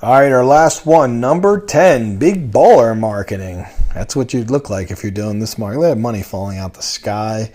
All right, our last one, number 10, big baller marketing. That's what you'd look like if you're doing this marketing. Look at money falling out the sky.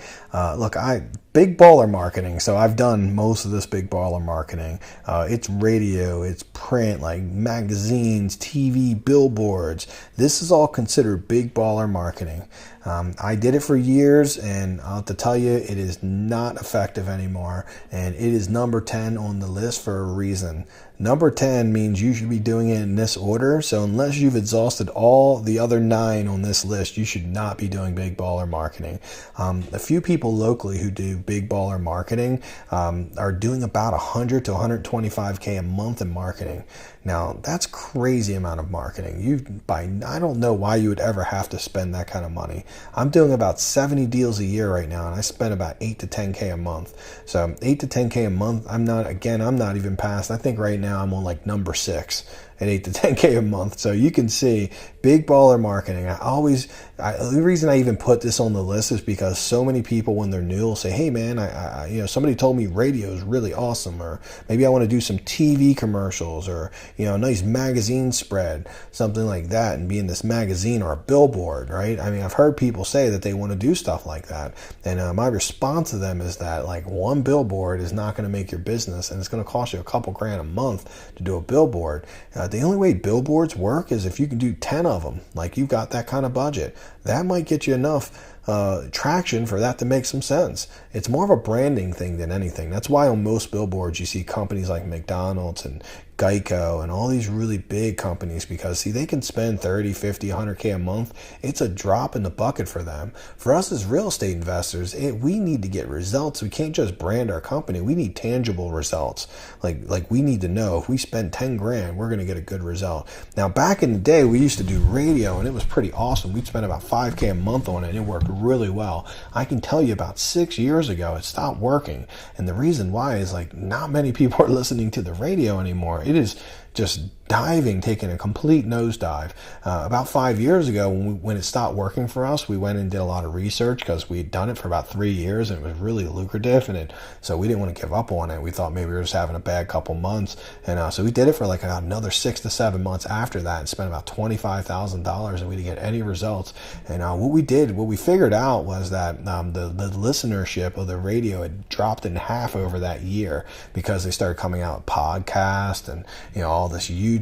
Big baller marketing. So I've done most of this big baller marketing. It's radio, it's print, like magazines, TV, billboards. This is all considered big baller marketing. I did it for years, and I'll have to tell you, it is not effective anymore. And it is number 10 on the list for a reason. Number 10 means you should be doing it in this order. So unless you've exhausted all the other 9 on this list, you should not be doing big baller marketing. A few people locally who do big baller marketing are doing about 100 to 125K a month in marketing. Now, that's crazy amount of marketing. I don't know why you would ever have to spend that kind of money. I'm doing about 70 deals a year right now, and I spend about 8 to 10K a month. So 8 to 10K a month, I'm not even past. I think right now I'm on like number 6 at 8 to 10K a month. So you can see big baller marketing. The reason I even put this on the list is because so many people when they're new will say, hey man, somebody told me radio is really awesome, or maybe I want to do some TV commercials, or a nice magazine spread, something like that, and be in this magazine or a billboard, right? I mean, I've heard people say that they want to do stuff like that. And my response to them is that like one billboard is not going to make your business, and it's going to cost you a couple grand a month to do a billboard. The only way billboards work is if you can do 10 of them, like you've got that kind of budget. That might get you enough traction for that to make some sense. It's more of a branding thing than anything. That's why on most billboards you see companies like McDonald's and Geico and all these really big companies, because see, they can spend 30, 50, 100K a month. It's a drop in the bucket for them. For us as real estate investors, we need to get results. We can't just brand our company. We need tangible results. Like we need to know if we spend 10 grand, we're going to get a good result. Now, back in the day, we used to do radio, and it was pretty awesome. We'd spend about 5K a month on it, and it worked really well. I can tell you about 6 years ago, it stopped working. And the reason why is like not many people are listening to the radio anymore. It is just taking a complete nosedive. About 5 years ago, when it stopped working for us, we went and did a lot of research because we had done it for about 3 years and it was really lucrative, so we didn't want to give up on it. We thought maybe we were just having a bad couple months, and so we did it for like another 6 to 7 months after that and spent about $25,000, and we didn't get any results. And what we figured out was that the listenership of the radio had dropped in half over that year because they started coming out with podcasts and all this YouTube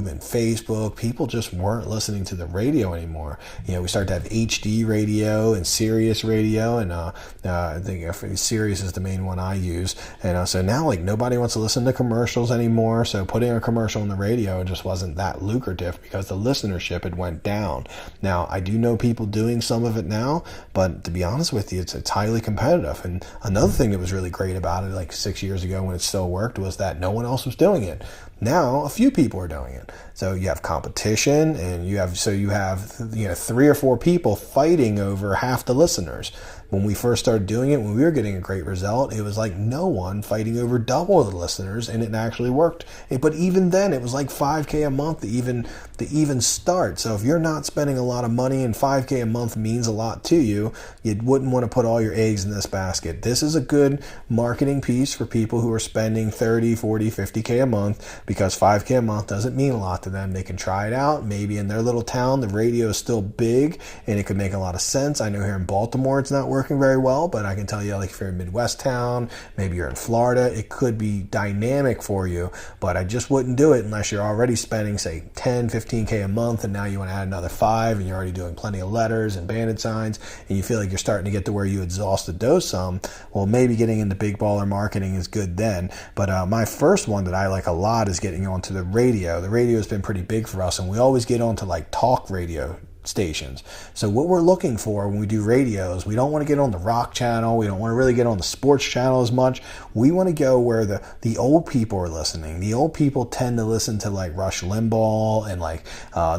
and Facebook. People just weren't listening to the radio anymore. We started to have HD radio and Sirius radio, and I think Sirius is the main one I use. And so now like nobody wants to listen to commercials anymore. So putting a commercial on the radio just wasn't that lucrative because the listenership had went down. Now I do know people doing some of it now, but to be honest with you, it's highly competitive. And another thing that was really great about it, like 6 years ago when it still worked, was that no one else was doing it. Now a few people are doing it. So you have competition, and you have 3 or 4 people fighting over half the listeners. When we first started doing it, when we were getting a great result, it was like no one fighting over double the listeners, and it actually worked. But even then, it was like 5K a month to even start. So if you're not spending a lot of money and 5K a month means a lot to you, you wouldn't want to put all your eggs in this basket. This is a good marketing piece for people who are spending 30, 40, 50K a month, because 5K a month doesn't mean a lot to them. They can try it out. Maybe in their little town, the radio is still big and it could make a lot of sense. I know here in Baltimore, it's not working very well, but I can tell you, like if you're in a Midwest town, maybe you're in Florida, it could be dynamic for you, but I just wouldn't do it unless you're already spending, say, 10, 15K a month, and now you want to add another 5, and you're already doing plenty of letters and banded signs, and you feel like you're starting to get to where you exhausted those some. Well, maybe getting into big baller marketing is good then. But my first one that I like a lot is getting onto the radio. The radio has been pretty big for us, and we always get onto like talk radio stations. So what we're looking for when we do radios, we don't want to get on the rock channel. We don't want to really get on the sports channel as much. We want to go where the old people are listening. The old people tend to listen to like Rush Limbaugh and like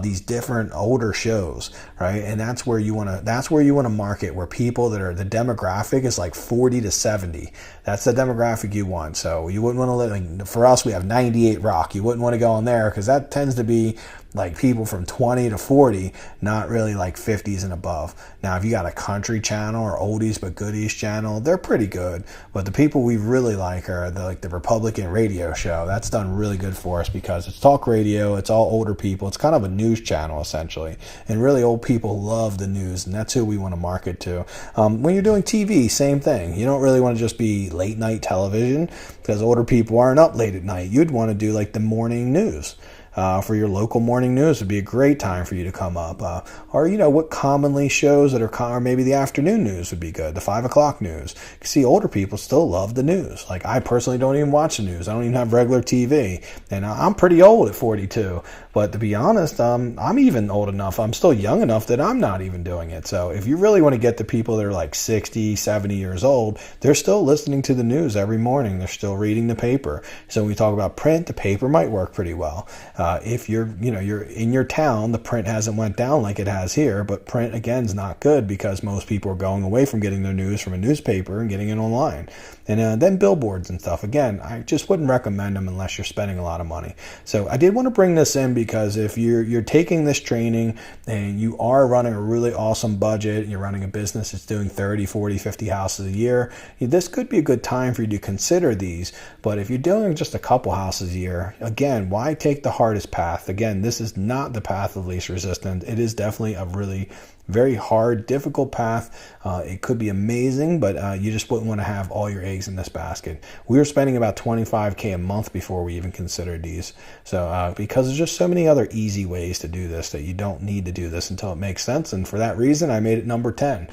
these different older shows, right? And that's where you want to market, where people that are, the demographic is like 40 to 70. That's the demographic you want. So you wouldn't want to like, for us, we have 98 Rock. You wouldn't want to go on there because that tends to be like people from 20 to 40, not not really like 50s and above. Now, if you got a country channel or oldies but goodies channel, they're pretty good. But the people we really like are the Republican radio show. That's done really good for us because it's talk radio. It's all older people. It's kind of a news channel essentially, and really old people love the news, and that's who we want to market to. When you're doing TV, same thing. You don't really want to just be late night television because older people aren't up late at night. You'd want to do like the morning news. For your local morning news would be a great time for you to come up. Or, what commonly shows that are, or maybe the afternoon news would be good, the 5 o'clock news. You see, older people still love the news. Like, I personally don't even watch the news. I don't even have regular TV. And I'm pretty old at 42. But to be honest, I'm even old enough. I'm still young enough that I'm not even doing it. So if you really want to get the people that are like 60, 70 years old, they're still listening to the news every morning. They're still reading the paper. So when we talk about print, the paper might work pretty well. If you're in your town, the print hasn't went down like it has here, but print again is not good because most people are going away from getting their news from a newspaper and getting it online. And then billboards and stuff. Again, I just wouldn't recommend them unless you're spending a lot of money. So I did want to bring this in because if you're taking this training and you are running a really awesome budget, you're running a business that's doing 30, 40, 50 houses a year, this could be a good time for you to consider these. But if you're doing just a couple houses a year, again, why take the hardest path? Again, this is not the path of least resistance. It is definitely a really very hard, difficult path. It could be amazing, but you just wouldn't want to have all your eggs in this basket. We were spending about $25K a month before we even considered these. So because there's just so many other easy ways to do this that you don't need to do this until it makes sense. And for that reason, I made it number 10.